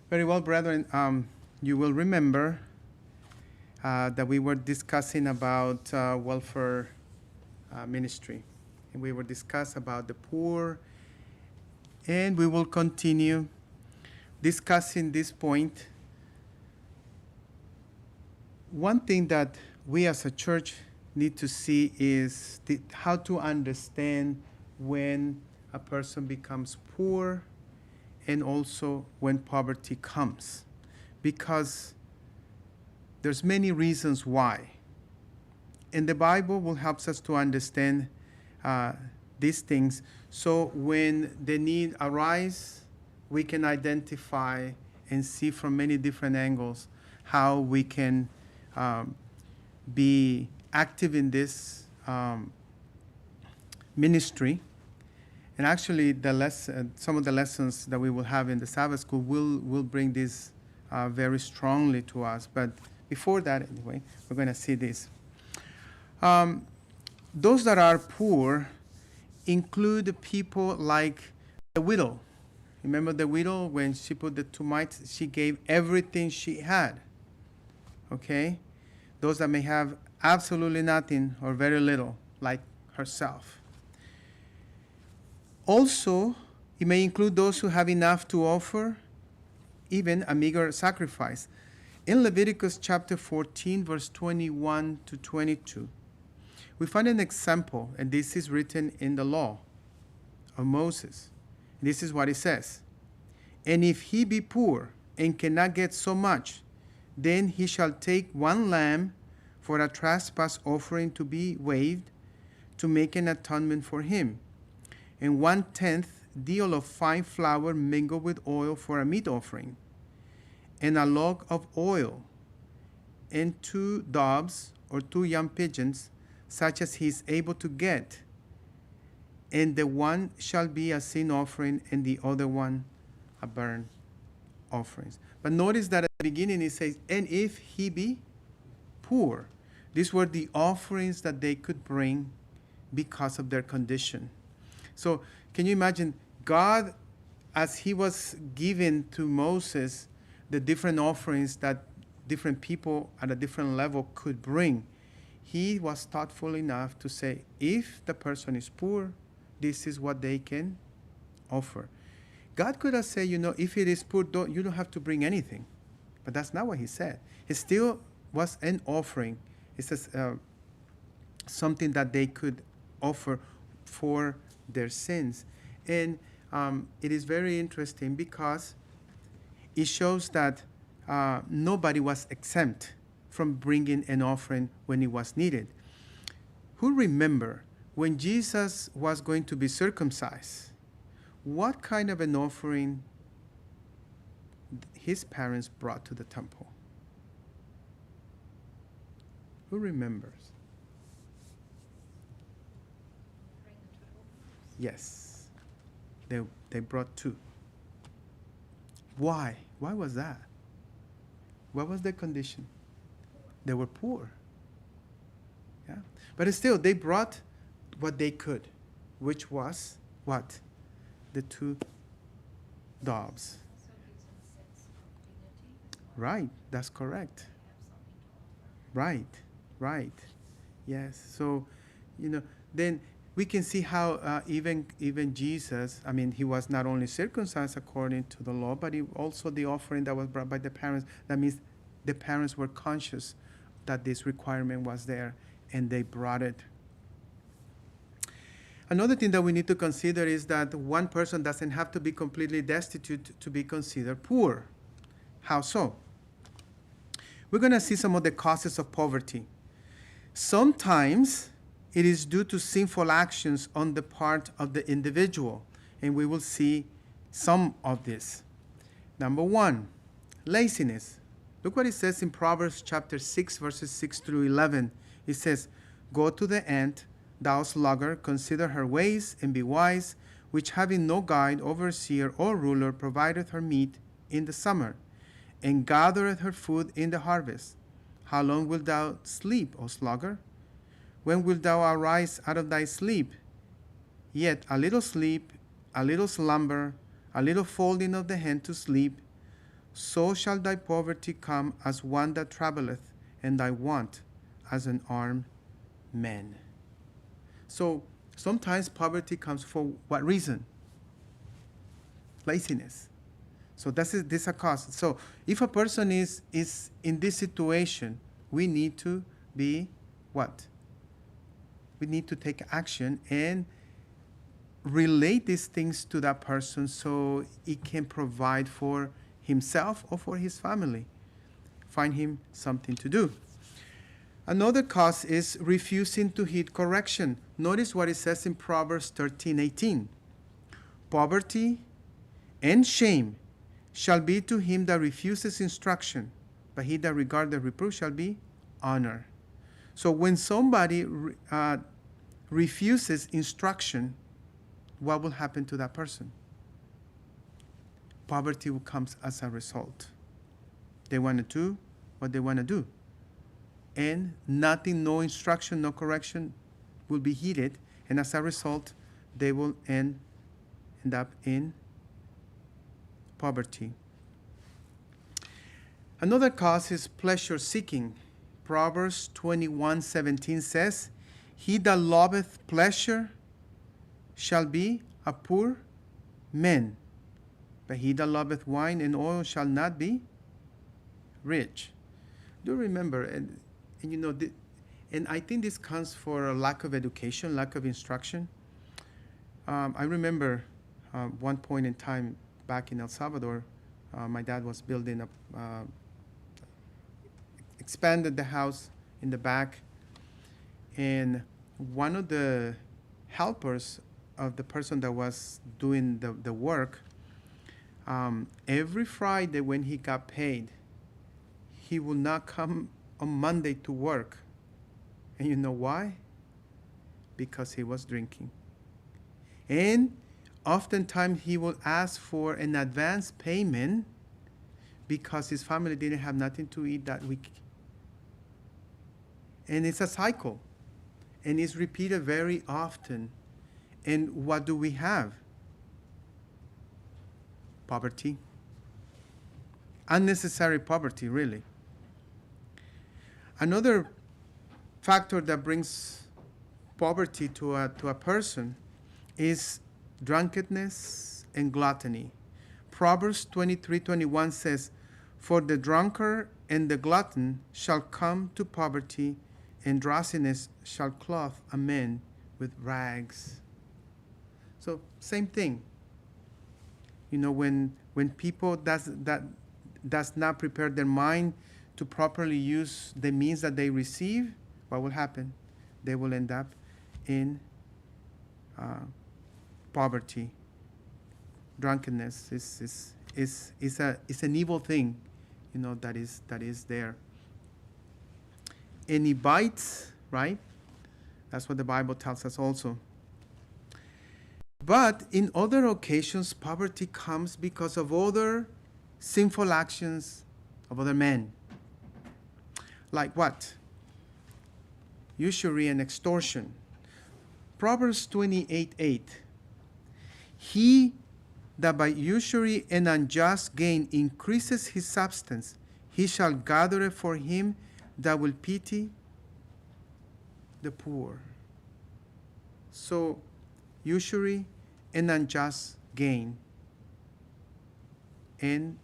Very well, brethren. You will remember that we were discussing about welfare ministry. And we were discussing about the poor. And we will continue discussing this point. One thing that we as a church need to see is how to understand when a person becomes poor and also when poverty comes, because there's many reasons why. And the Bible will help us to understand these things, so when the need arises, we can identify and see from many different angles how we can be active in this ministry. And actually, some of the lessons that we will have in the Sabbath school will bring this very strongly to us. But before that, anyway, we're going to see this. Those that are poor include people like the widow. Remember the widow, when she put the 2 mites, she gave everything she had. Okay? Those that may have absolutely nothing or very little, like herself. Also, it may include those who have enough to offer even a meager sacrifice. In Leviticus chapter 14, verse 21 to 22, we find an example, and this is written in the law of Moses. This is what it says. And if he be poor and cannot get so much, then he shall take 1 lamb for a trespass offering to be waived, to make an atonement for him, and 1/10 deal of fine flour mingled with oil for a meat offering, and a log of oil, and 2 doves or 2 young pigeons, such as he is able to get. And the one shall be a sin offering, and the other one a burnt offerings. But notice that at the beginning it says, and if he be poor. These were the offerings that they could bring because of their condition. So can you imagine God, as he was given to Moses the different offerings that different people at a different level could bring, he was thoughtful enough to say, if the person is poor, this is what they can offer. God could have said, if it is poor, you don't have to bring anything. But that's not what he said. It still was an offering. It says something that they could offer for their sins. And it is very interesting because it shows that nobody was exempt from bringing an offering when it was needed. Who remember when Jesus was going to be circumcised, what kind of an offering his parents brought to the temple? Who remembers? Yes, they brought 2. Why? Why was that? What was their condition? They were poor. Yeah, but still, they brought what they could, which was what? The 2 doves. So it gives them a sense of dignity. Right, that's correct. They have something to offer. Right. Yes. So, then we can see how even Jesus, he was not only circumcised according to the law, but also the offering that was brought by the parents. That means the parents were conscious that this requirement was there, and they brought it. Another thing that we need to consider is that one person doesn't have to be completely destitute to be considered poor. How so? We're going to see some of the causes of poverty. Sometimes it is due to sinful actions on the part of the individual, and we will see some of this. Number 1, laziness. Look what it says in Proverbs chapter 6, verses 6 through 11. It says, go to the ant, thou sluggard, consider her ways, and be wise, which having no guide, overseer, or ruler, provideth her meat in the summer, and gathereth her food in the harvest. How long wilt thou sleep, O sluggard? When wilt thou arise out of thy sleep? Yet a little sleep, a little slumber, a little folding of the hand to sleep, so shall thy poverty come as one that travelleth, and thy want as an armed man. So sometimes poverty comes for what reason? Laziness. So this is a cause. So if a person is in this situation, we need to be what? We need to take action and relate these things to that person so he can provide for himself or for his family. Find him something to do. Another cause is refusing to heed correction. Notice what it says in Proverbs 13:18. Poverty and shame shall be to him that refuses instruction, but he that regardeth reproof shall be honored. So when somebody refuses instruction, what will happen to that person? Poverty will come as a result. They want to do what they want to do. And nothing, no instruction, no correction will be heeded. And as a result, they will end up in poverty. Another cause is pleasure seeking. Proverbs 21:17 says, he that loveth pleasure shall be a poor man, but he that loveth wine and oil shall not be rich. Do remember, and you know, and I think this comes for a lack of education, lack of instruction. I remember one point in time back in El Salvador, my dad was building expanded the house in the back, and one of the helpers of the person that was doing the work, every Friday when he got paid, he would not come on Monday to work. And you know why? Because he was drinking. And oftentimes he would ask for an advance payment because his family didn't have nothing to eat that week. And it's a cycle. And it's repeated very often. And what do we have? Poverty. Unnecessary poverty, really. Another factor that brings poverty to a person is drunkenness and gluttony. Proverbs 23:21 says, for the drunkard and the glutton shall come to poverty, and drowsiness shall clothe a man with rags. So same thing. You know, when people does not prepare their mind to properly use the means that they receive, what will happen? They will end up in poverty. Drunkenness is an evil thing, you know, that is there. And he bites, right? That's what the Bible tells us also. But in other occasions, poverty comes because of other sinful actions of other men. Like what? Usury and extortion. Proverbs 28:8. He that by usury and unjust gain increases his substance, he shall gather it for him that will pity the poor. So, usury and unjust gain. And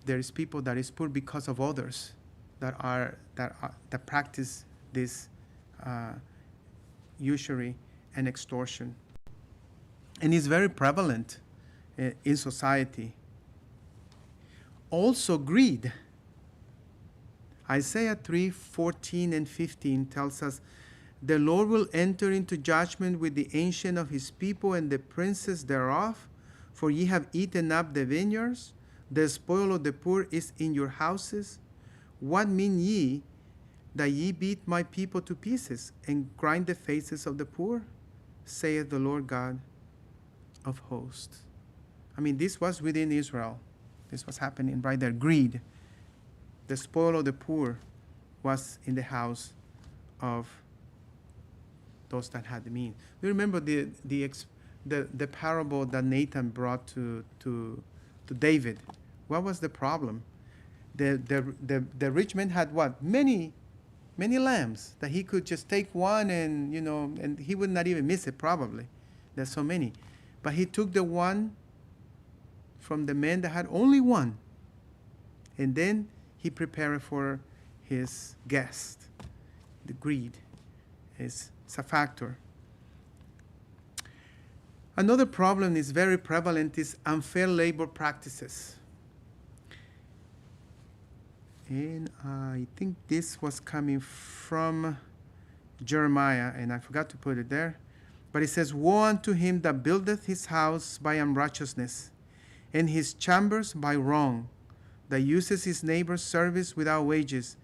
there is people that is poor because of others that practice this usury and extortion. And it's very prevalent in society. Also, greed. Isaiah 3:14 and 15 tells us, the Lord will enter into judgment with the ancient of his people and the princes thereof, for ye have eaten up the vineyards, the spoil of the poor is in your houses. What mean ye that ye beat my people to pieces and grind the faces of the poor? Saith the Lord God of hosts. I mean, this was within Israel. This was happening right there. Greed. The spoil of the poor was in the house of those that had the means. Do you remember the parable that Nathan brought to David What was the problem? The rich man had what? Many lambs that he could just take one and, and he would not even miss it probably. There's so many. But he took the one from the man that had only one. And then he prepared for his guest. The greed is a factor. Another problem is very prevalent is unfair labor practices. And I think this was coming from Jeremiah, and I forgot to put it there. But it says, "Woe unto him that buildeth his house by unrighteousness, and his chambers by wrong, that uses his neighbor's service without wages,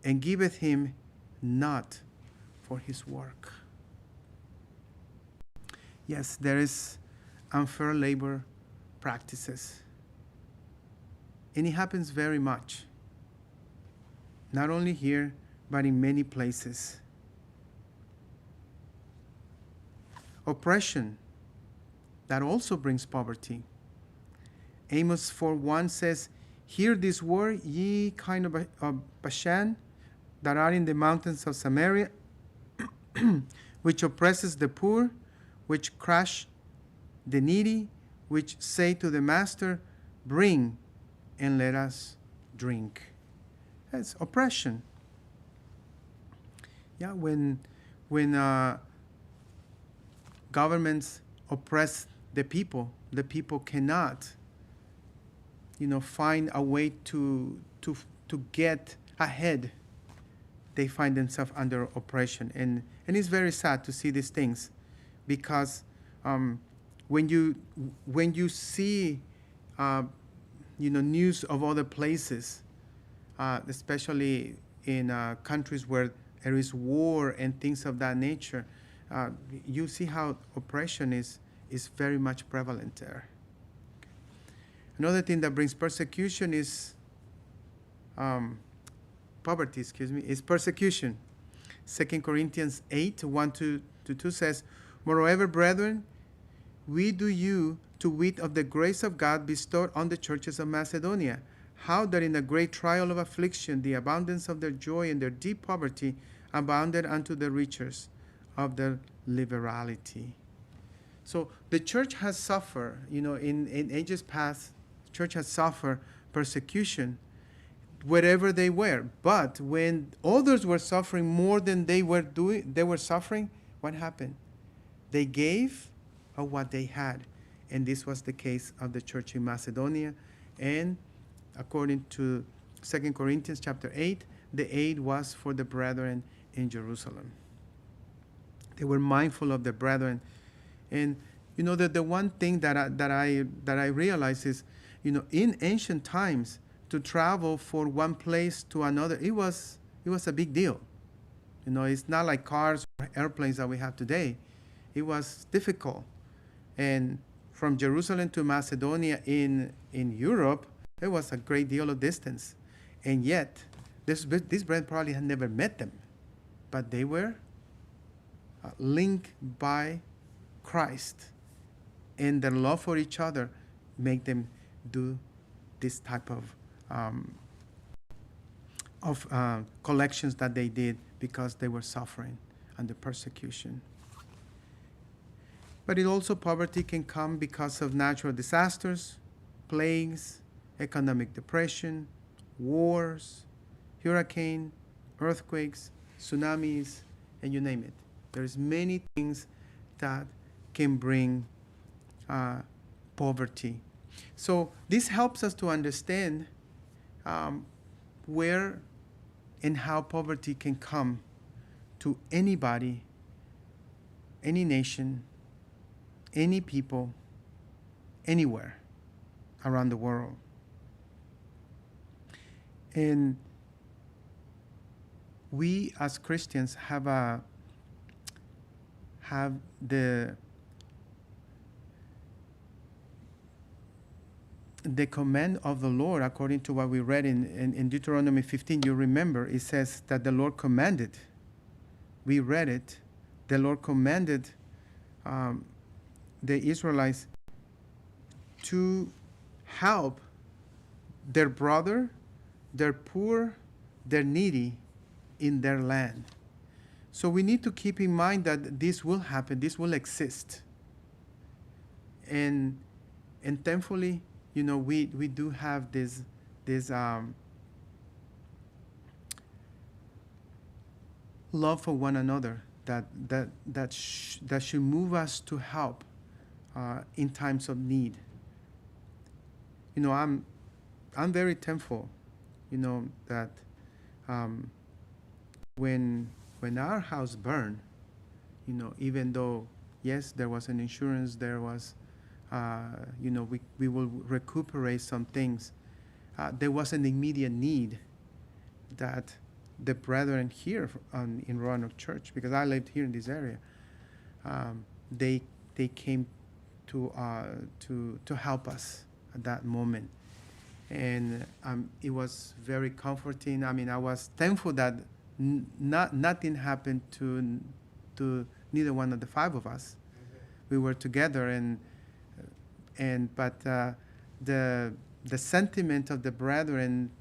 and giveth him not for his work." Yes, there is unfair labor practices. And it happens very much. Not only here, but in many places. Oppression, that also brings poverty. Amos 4:1 says, "Hear this word, ye kind of Bashan, that are in the mountains of Samaria, which oppresses the poor, which crush the needy, which say to the master, bring and let us drink." That's oppression. Yeah, when governments oppress the people cannot, find a way to get ahead. They find themselves under oppression, and it's very sad to see these things, because when you see news of other places, especially in countries where there is war and things of that nature, you see how oppression is very much prevalent there. Another thing that brings persecution is poverty, is persecution. 2 Corinthians 8:1-2 says, "Moreover, brethren, we do you to wit of the grace of God bestowed on the churches of Macedonia, how that in a great trial of affliction the abundance of their joy and their deep poverty abounded unto the riches of their liberality." So the church has suffered, in ages past, the church has suffered persecution wherever they were. But when others were suffering more than they were suffering, what happened? They gave of what they had. And this was the case of the church in Macedonia. And according to 2 Corinthians chapter 8, the aid was for the brethren in Jerusalem. They were mindful of the brethren. And the one thing that I realize is, in ancient times, to travel from one place to another, it was a big deal. It's not like cars or airplanes that we have today. It was difficult. And from Jerusalem to Macedonia in Europe, it was a great deal of distance. And yet, this brethren probably had never met them, but they were linked by Christ, and their love for each other make them do this type of collections that they did, because they were suffering under persecution. But poverty can come because of natural disasters, plagues, economic depression, wars, hurricane, earthquakes, tsunamis, and you name it. There's many things that can bring poverty. So this helps us to understand where and how poverty can come to anybody, any nation, any people, anywhere around the world. And we as Christians have the command of the Lord, according to what we read in Deuteronomy 15. You remember, it says that the Lord commanded. We read it. The Lord commanded the Israelites to help their brother, their poor, their needy in their land. So we need to keep in mind that this will happen, this will exist. And thankfully, we do have this love for one another that should move us to help in times of need. I'm very thankful, that when our house burned, even though yes, there was an insurance, there was, we will recuperate some things. There was an immediate need that the brethren here in Roanoke Church, because I lived here in this area, they came to help us at that moment, and it was very comforting. I mean, I was thankful that nothing happened to neither one of the five of us. We were together, but the sentiment of the brethren,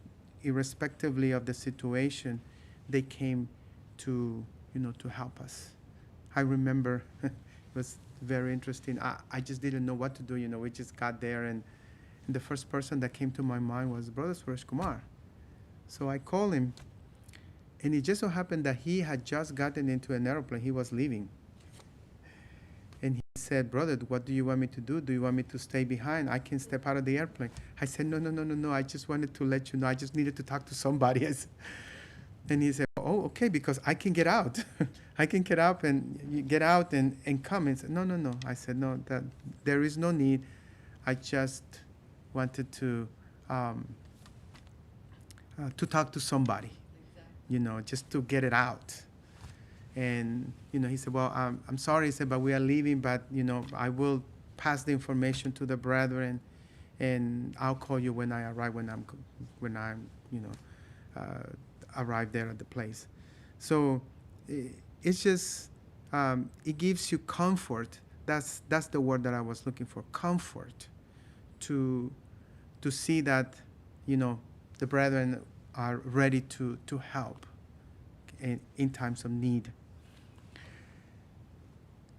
irrespectively of the situation, they came to help us. I remember it was very interesting. I just didn't know what to do. We just got there, and the first person that came to my mind was Brother Suresh Kumar. So I called him, and it just so happened that he had just gotten into an airplane. He was leaving. And he said, "Brother, what do you want me to do? Do you want me to stay behind? I can step out of the airplane." I said, No. I just wanted to let you know. I just needed to talk to somebody. And he said, "Oh, okay, because I can get out. I can get up and you get out and come." And said, No. I said, "No, that there is no need. I just wanted to talk to somebody, just to get it out." And, he said, "Well, I'm sorry," he said, "but we are leaving, but, I will pass the information to the brethren, and I'll call you when I arrive, when I'm arrive there at the place." So it's just, it gives you comfort. That's the word that I was looking for, comfort, to see that, the brethren are ready to help in times of need.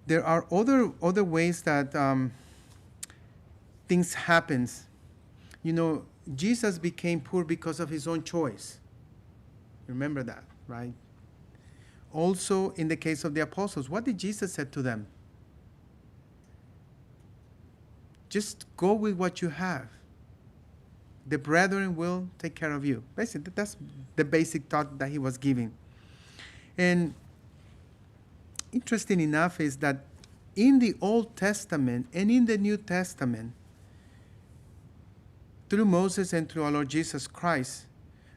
There are other ways that things happens. Jesus became poor because of his own choice. Remember that, right? Also, in the case of the apostles, what did Jesus say to them? Just go with what you have. The brethren will take care of you. Basically, that's the basic thought that he was giving. And interesting enough is that in the Old Testament and in the New Testament, through Moses and through our Lord Jesus Christ,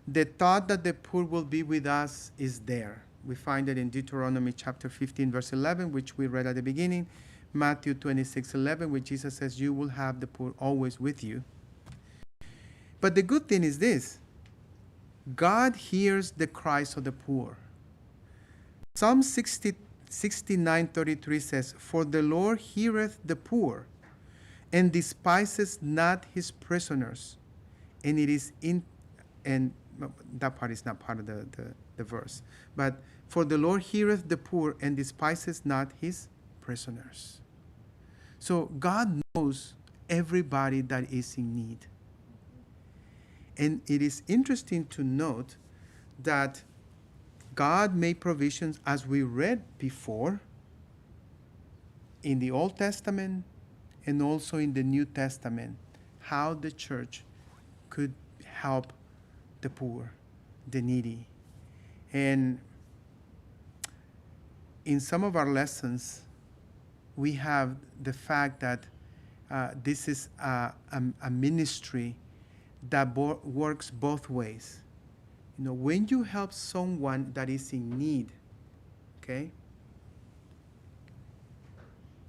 the thought that the poor will be with us is there. We find it in Deuteronomy chapter 15, verse 11, which we read at the beginning, Matthew 26:11, where Jesus says, "You will have the poor always with you." But the good thing is this: God hears the cries of the poor. Psalm 69:33 says, "For the Lord heareth the poor, and despises not his prisoners." And it is and that part is not part of the verse. But "For the Lord heareth the poor, and despises not his prisoners." So God knows everybody that is in need. And it is interesting to note that God made provisions, as we read before, in the Old Testament and also in the New Testament, how the church could help the poor, the needy. And in some of our lessons, we have the fact that this is a ministry that works both ways. When you help someone that is in need, okay,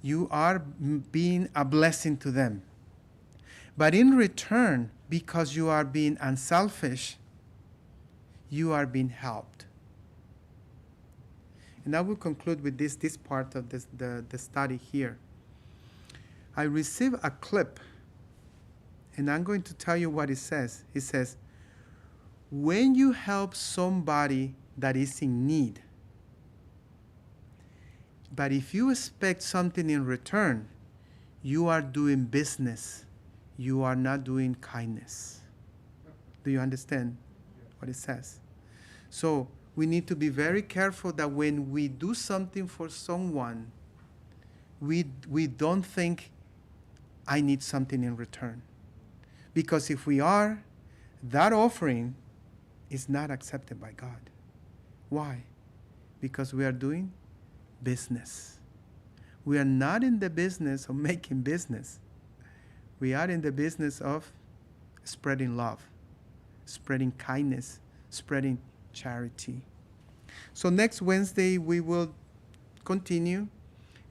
you are being a blessing to them. But in return, because you are being unselfish, you are being helped. And I will conclude with this part of the study here. I received a clip, And I'm going to tell you what it says. It says, when you help somebody that is in need, but if you expect something in return, you are doing business. You are not doing kindness. Do you understand what it says? So we need to be very careful that when we do something for someone, we don't think, I need something in return. Because if we are, that offering is not accepted by God. Why? Because we are doing business. We are not in the business of making business. We are in the business of spreading love, spreading kindness, spreading charity. So next Wednesday we will continue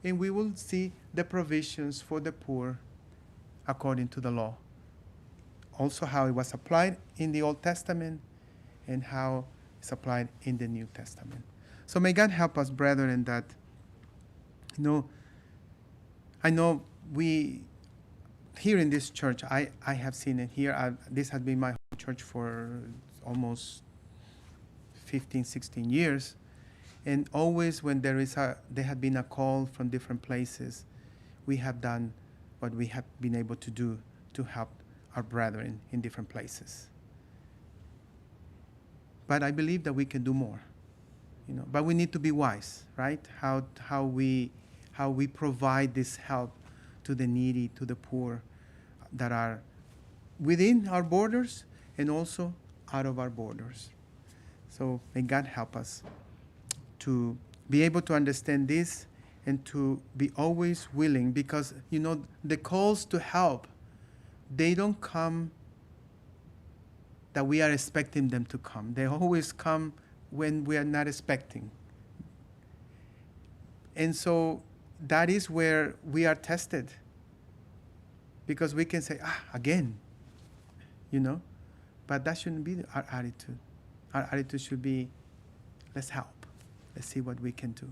and we will see the provisions for the poor according to the law. Also how it was applied in the Old Testament and how it's applied in the New Testament. So may God help us, brethren, that, I know we, here in this church, I have seen it here. This has been my home church for almost 15, 16 years. And always when there had been a call from different places, we have done what we have been able to do to help our brethren in different places. But I believe that we can do more. But we need to be wise, right? How we provide this help to the needy, to the poor that are within our borders and also out of our borders. So may God help us to be able to understand this and to be always willing, because the calls to help, they don't come that we are expecting them to come. They always come when we are not expecting. And so that is where we are tested, because we can say, again, but that shouldn't be our attitude. Our attitude should be, let's help. Let's see what we can do.